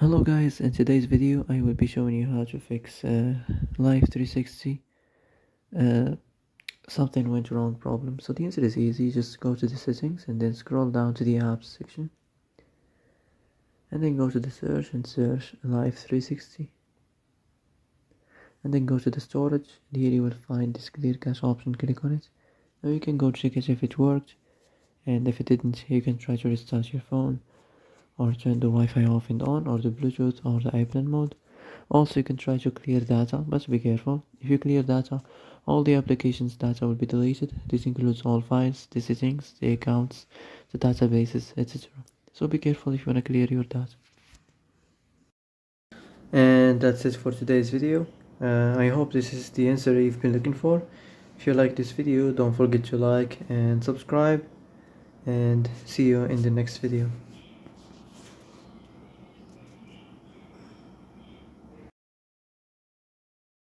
Hello guys, in today's video I will be showing you how to fix Life360 uh, something went wrong problem. So the answer is easy, just go to the settings and then scroll down to the apps section and then go to the search and search Life360 and then go to the storage and here you will find this clear cache option. Click on it. Now you can go check it if it worked, and if it didn't you can try to restart your phone or turn the Wi-Fi off and on, or the Bluetooth or the airplane mode. Also, you can try to clear data, but be careful. If you clear data, all the application's data will be deleted. This includes all files, the settings, the accounts, the databases, etc. So be careful if you want to clear your data. And that's it for today's video. I hope this is the answer you've been looking for. If you like this video, don't forget to like and subscribe, and see you in the next video.